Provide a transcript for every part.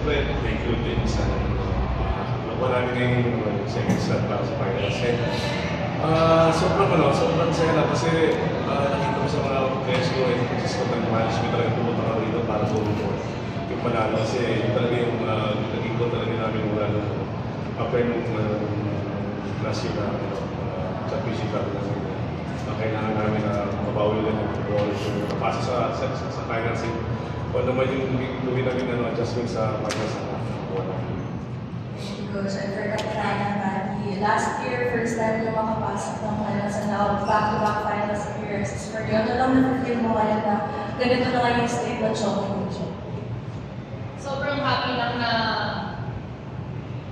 siyempre, thank you din sa wala rin ngayong second slot para sa finals. Sobrang saya na kasi nakita ko sa mga players ko and consistent ng management talaga pumunta ka rito para pumunta yung manalo kasi yun talaga yung naging ko talaga namin mula nung after nung last year na championship namin kailangan namin na mabawi ulit ng ball yung napasa sa finals o naman yung gawin namin adjustment sa finals na Coach, I forgot na last year, first time na makapasok ng finals and now back-to-back finals appearances for you. Ano lang na-feel mo kaya na ganito na nga yung state ng Choco? Sobrang happy lang na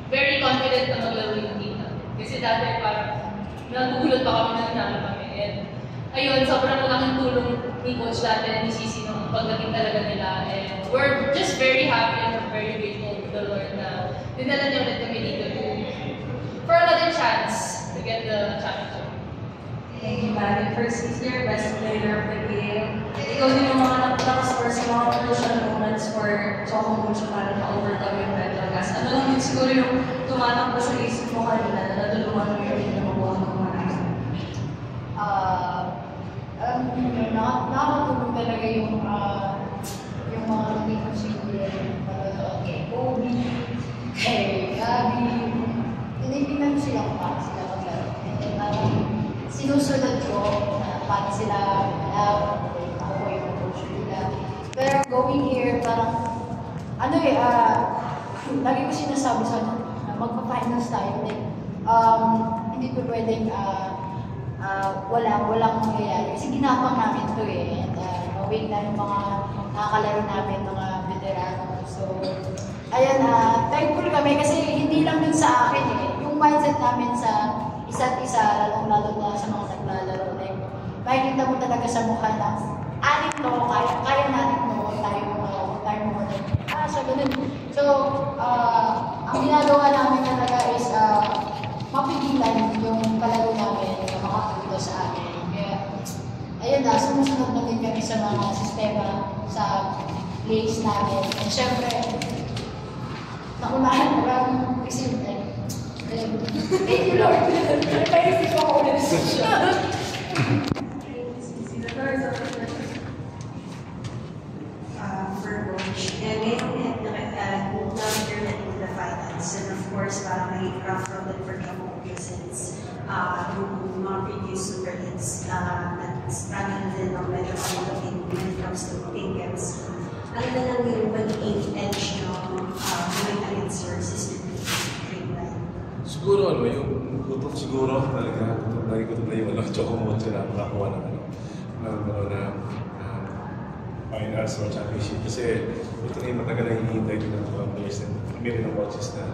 very confident na maglaro yung team natin. Kasi dati parang nagugulot pa kami na nanalo kami. And ayun, sobrang malaking tulong ni Coach dati na ni Sisi nung pagdating talaga nila. And we're just very happy and we're very grateful to the Lord na dinala niya ulit kami dito for another chance to get the championship. Thank you, Maddie. First is your best player of the game. Ikaw din yung mga nakascore sa mga crucial moments for Choco Mucho para ma-overcome yung mental gas. Ano lang yun siguro yung tumatakbo sa isip mo kanina na natulungan mo yung na mabuha ng mga nasa? Nakakatulong talaga yung mga routine ko siguro. Okay, Kobe, Gabi, tinitingnan ko sila kung paano sila maglaro. And parang sinusunod ko paano sila maglaro, ako ko yung coach nila. Pero going here, parang, lagi ko sinasabi sa ano, magpa-finals tayo. Hindi ko pwedeng walang mangyayari. Kasi ginapang namin ito and knowing na yung mga nakakalaro namin, mga veterano. So, ayan, thankful kami kasi hindi lang dun sa akin yung mindset namin sa isa't isa, lalong-lalo na sa mga naglalaro. Like, makikita mo talaga sa mukha na, anin to, kaya natin mo, tayo mo. So, ganun. So, ang ginagawa namin talaga is mapigilan yung palaro namin na makapunta sa akin. Kaya, ayun sumusunod na din kami sa mga sistema, sa plays namin. And syempre, nakunahan ko lang receive thank you, Lord. Napaisip ako ulit. For Coach. And ngayon, now you're into the finals. And of course, parang may rough road for Choco since yung mga previous super hits nag-struggle din ng medyo pagdating when it comes to tickets. Ano na lang yung pag-8 edge nyo going against your sister grade 9? Siguro yung gutom siguro talaga. Gutom na yung Choco Mucho na makakuha ng finals or championship. Kasi ito na yung matagal na hinihintay ko ng mga players na kami rin ng coaches na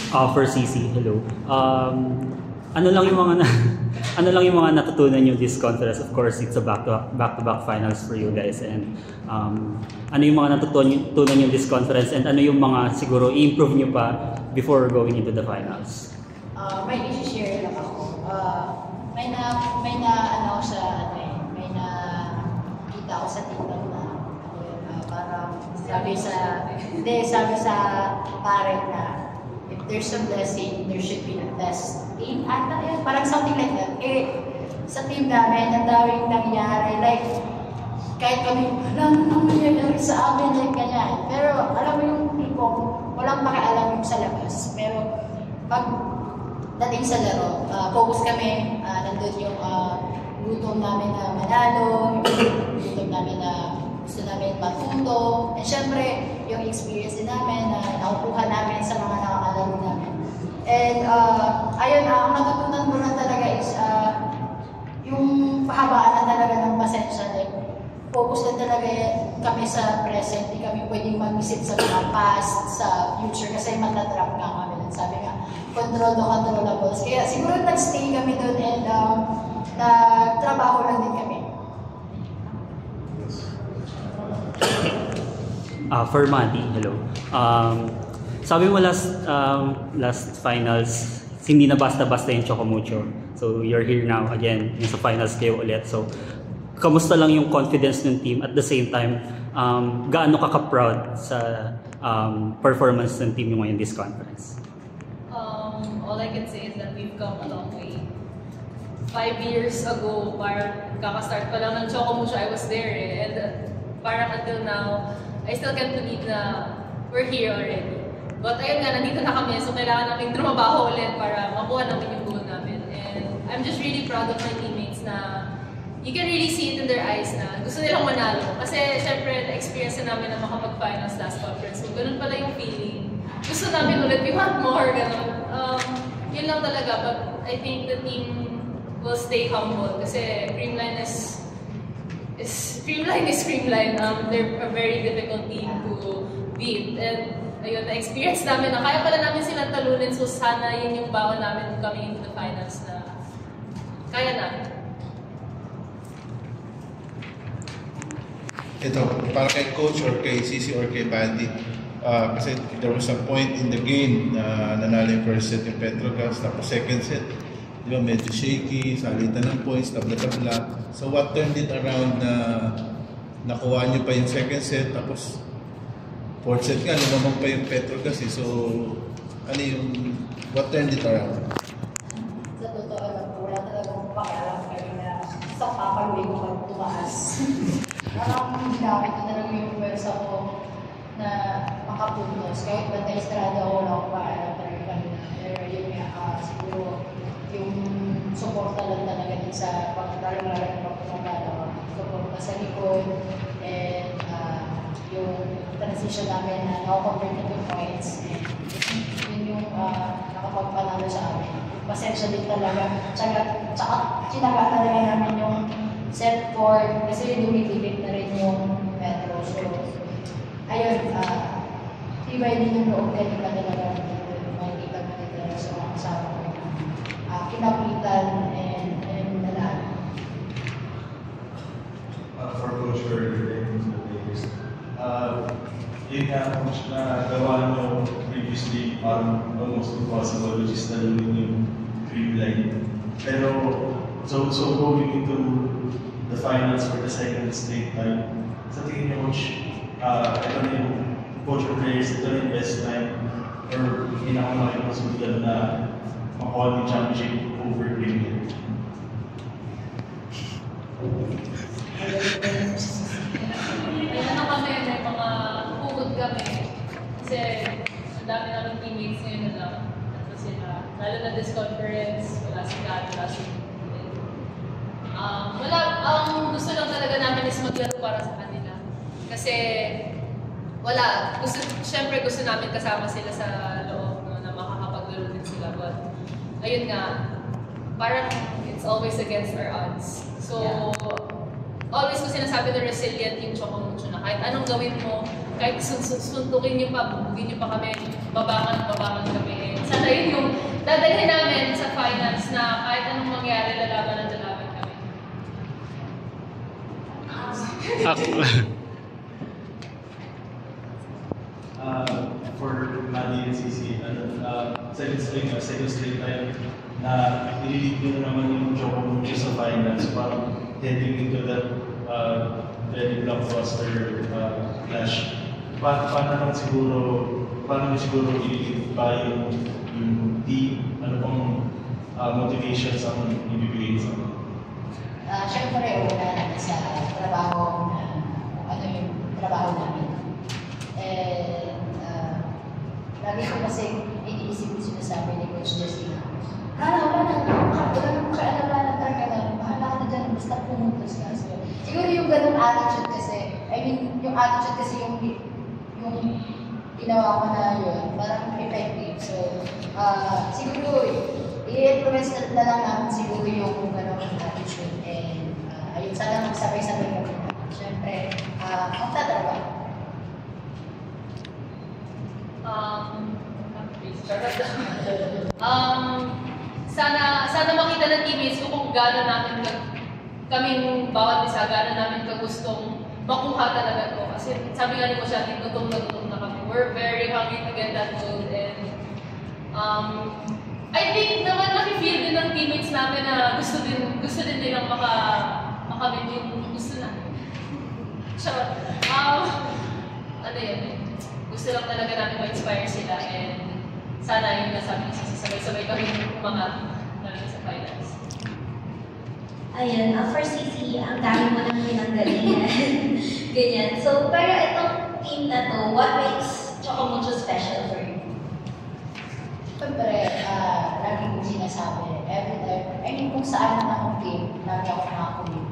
For CC, hello. Ano lang yung mga natutunan niyo this conference? Of course, it's a back-to-back finals for you guys. And ano yung mga natutunan niyo this conference? And ano yung mga siguro i-improve niyo pa before going into the finals? May i-share lang ako. May kita ako sa TikTok na parang sabi sa parent na if there's a blessing, there should be a testing. Parang something like that. Sa team namin, ang daming nangyari. Like, kahit kami, anong nangyayari sa amin, like ganyan. Pero alam mo yung tipong, walang pakialam yung sa labas. Pero pag dating sa laro, focus kami, nandun yung gutom namin na manalo, gutom namin na gusto namin matuto, and syempre, yung experience din namin na nakukuha namin sa mga nakakalaro namin. And ayun, ang natutunan ko na talaga is yung pahabaan na talaga ng pasensya. Like, focus na talaga kami sa present, hindi kami pwedeng mag-isip sa mga past, sa future, kasi matatrap nga kami. Sabi nga, control the controllables. Kaya siguro nag-stay kami doon and nagtrabaho lang din kami. For Mandy, hello. Sabi mo last finals, hindi na basta-basta yung Choco Mucho. So you're here now again, sa finals kayo ulit. So kamusta lang yung confidence ng team at the same time, gaano ka-proud sa performance ng team mo in this conference? All I can say is that we've come a long way. 5 years ago, parang kaka-start pa lang ng Chocomucho, I was there eh. And parang until now, I still can't believe na we're here already. But ayun nga, nandito na kami, so kailangan namin trumabaho ulit para makuha namin yung goal namin. And I'm just really proud of my teammates na you can really see it in their eyes na gusto nilang manalo. Kasi syempre, na-experience na namin na makapag-finals last conference. So ganun pala yung feeling. Gusto namin ulit, we want more, ganun. Yun lang talaga, but I think the team will stay humble kasi Creamline is Creamline. They're a very difficult team to beat. And ayun, na-experience namin na kaya pala namin silang talunin. So sana yun yung baon namin coming into the finals na kaya namin. Ito, para kay coach or kay CC or kay Bandy. Kasi there was a point in the game na nanalo yung first set yung Petrogas, tapos second set. Di ba, medyo shaky, salitan ng points, tabla-tabla. So what turned it around na nakuha nyo pa yung second set, tapos fourth set nga, lumamang pa yung Petrogas eh. So, ano yung, what turned it around? Sa totoo lang po, wala talagang pakialam kayo na sa papagawin ko magtumaas. Parang ginamit ko talaga yung pwersa ko na makapuntos. Kahit bantay estrada ko, wala akong pakialam talaga kanina. Pero yun nga, siguro yung suporta lang talaga din sa pagkakaroon ng pagkakala. Suporta sa likod and yung transition namin na nakakonvert into points. Yun yung nakapagpanalo sa amin. Pasensya din talaga. Tsaka sinaga talaga namin yung set 4 kasi dumidikit na rin yung Metro. So, ayun, tibay din yung loob din na talaga makikita mo nila sa mga kasama ko. Kinapitan and nalaan. For Coach Berger and the players, yun nga Coach na gawa nyo previously parang almost impossible, which is talunin yung Creamline. Pero so going into the finals for the second straight time, sa tingin niyo Coach, ito na yung coach or players, ito na yung best time or pinakamalaki posibilidad na makuha yung championship over Creamline. Kaya na kami, may mga pugod kami. Kasi ang dami namin teammates ngayon na lang. Ito sila. Lalo na this conference, wala si Kat, wala si ang gusto lang talaga namin is maglaro para sa kanila. Kasi syempre gusto namin kasama sila sa loob no, na makakapaglaro din sila. But ayun nga, parang it's always against our odds. So, always ko sinasabi na resilient yung Chocomucho na kahit anong gawin mo, kahit suntukin niyo pa, bubugin niyo pa kami, babangan kami. Sana yun yung dadalhin namin sa finals na kahit anong mangyari, lalaban kami. For Mandy and CC, second straight time na nililig nyo na naman yung Chocomucho sa finals, parang heading into that very blockbuster clash. Paano nyo siguro ililig pa yung team? Ano pang motivations ang ibibigay sa mga? Siyempre, una namin sa trabaho na ano yung trabaho namin. And lagi ko kasi iniisip yung sinasabi ni Coach Jessie na wala nang kaalam-alam talaga na bahala ka na dyan, basta pumuntos ka. So, siguro yung ganung attitude kasi, yung attitude kasi yung ginawa ko na yun, parang effective. So, siguro, i-influence na lang namin siguro yung ganung attitude. And ayun, sana magsabay-sabay kami na. Siyempre, magtatrabaho. Sana makita ng teammates ko kung gano'n namin kaming bawat isa, gano'n namin kagustong makuha talaga ko. Kasi sabi nga ni ko siya, gutom na kami. We're very hungry to get that goal. And I think naman nafe-feel din ng teammates namin na gusto din nilang makamit yung gusto namin. Sure. Ano yun? Gusto lang talaga namin ma-inspire sila and sana yung nasabi niya sabay-sabay kami umangat lalo sa finals. Ayun, for CC, ang dami mo nang pinanggalingan. Ganyan. So, pero itong team na to, what makes Chocomucho special for you? Siyempre, lagi kong sinasabi, every time, I mean, kung saan na akong game, lagi ako nakakulit.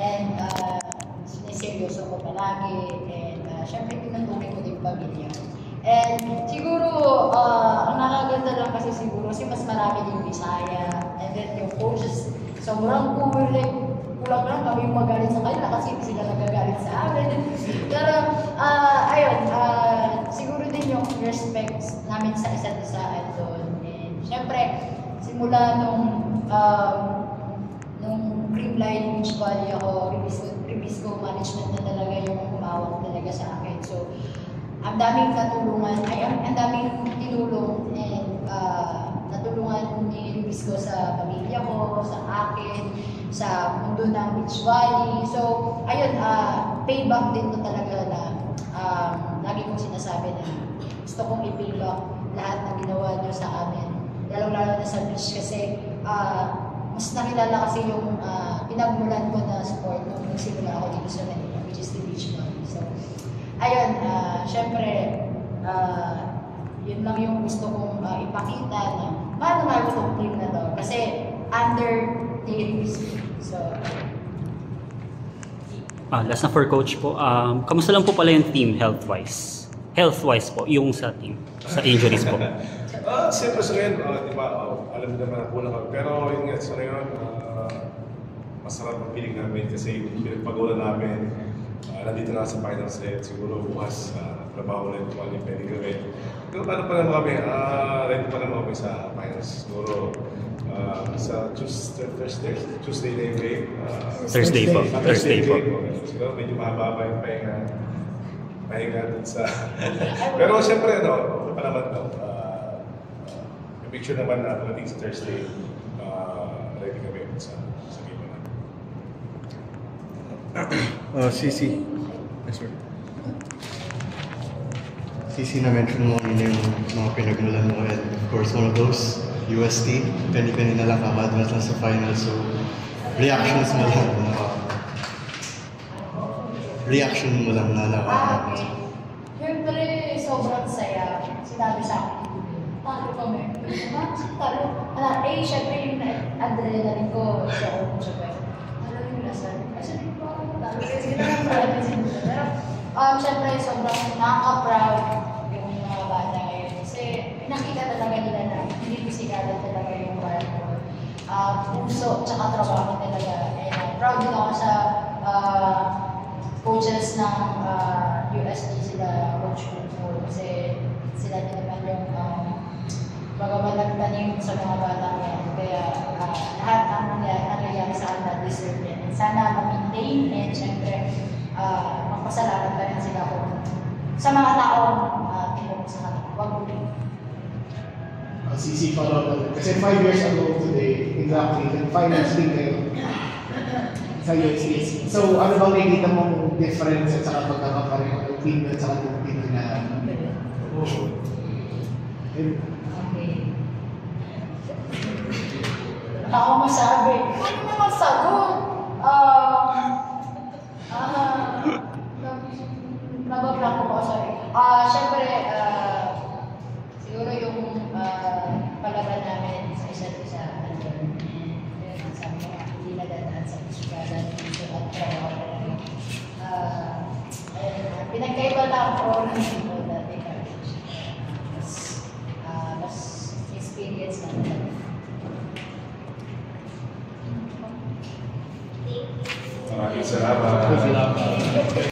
And siniseryoso ko palagi, and siyempre, tinutuloy ko din pamilya. And siguro, ang nakaganda lang kasi siguro, kasi mas marami din Bisaya, and then yung coaches, sobrang cool, like, kulang lang kami magalit sa kanila kasi hindi sila nagagalit sa amin. Pero, ayun, siguro din yung respect namin sa isa't isa at doon. And syempre, simula nung Creamline Beach Valley ako, Ribisco Management na talaga yung humawak talaga sa akin. So, ang daming natulungan, ang daming tinulong and natulungan ni Ribisco sa pamilya ko, sa akin, sa mundo ng Beach Valley. So, ayun, payback din to talaga na lagi kong sinasabi na gusto kong i-payback lahat ng ginawa niyo sa amin. Lalo-lalo na sa beach kasi mas nakilala kasi yung pinagmulan ko na sport nung nagsimula ako dito sa Manila, which is the Beach Valley. So, ayun, syempre, yun lang yung gusto kong ipakita na paano nga itong team na to. Kasi under teams. So, last na for coach po, kamusta lang po pala yung team health-wise? Health-wise po, yung sa team, sa injuries po. Siyempre sa ngayon, di ba, alam mo naman na kulang kami. Pero yun nga, sa ngayon, masarap ang feeling namin kasi pinagpag-ulan namin. Nandito na sa finals ulit, siguro bukas trabaho ulit kung ano yung pwede gawin. Pero paano pa naman kami, ready pa naman kami sa finals. Siguro sa Tuesday na yung game. Thursday po. Siguro medyo mahaba yung pahinga dun sa... Pero siyempre, pa naman make sure naman na pagdating sa Thursday, ready kami sa game na. CC. Yes, sir. CC, na-mention mo yun yung mga pinagmulan mo, and of course, one of those, UST, kanina lang kama-advance lang sa final, so reactions mo lang na okay. Siyempre, sobrang saya. Sinabi sa akin, talo kami. Talo. Siyempre yung adrenaline ko sa open siya. Talo yung lasan. Kasi ko, talo. Kasi na lang talaga sinusunod. Pero, siyempre, sobrang nakaka-proud yung mga bata ngayon. Kasi, pinakita talaga nila na hindi pisikalan talaga yung basketball. Puso, tsaka trabaho talaga. And proud din ako sa coaches ng UST, sila Coach Kupo, kasi sila din naman yung bagaman nagtanim sa mga bata yan. Kaya lahat ang nangyayari sa kanila deserve yan. And sana ma-maintain and syempre magpasalamat pa rin sila kung sa mga taong tinulong sa kanila. Huwag muli. CC follow-up. Kasi 5 years ago today, exactly, nag-finals din kayo sa UST. So, ano bang nakikita mong difference at saka pagkakapareho ng team at saka ng team na Okay. Ako masabi. Ano naman sagot? Nabablang ko po, sorry. Siyempre, siguro yung palaban namin sa isa't isa. Sabi ko, hindi na dadaan sa pagkakalan dito at trabaho talaga. Pinagkaiba lang ako ng people dati kami. Mas experience na talaga. Maraming salamat.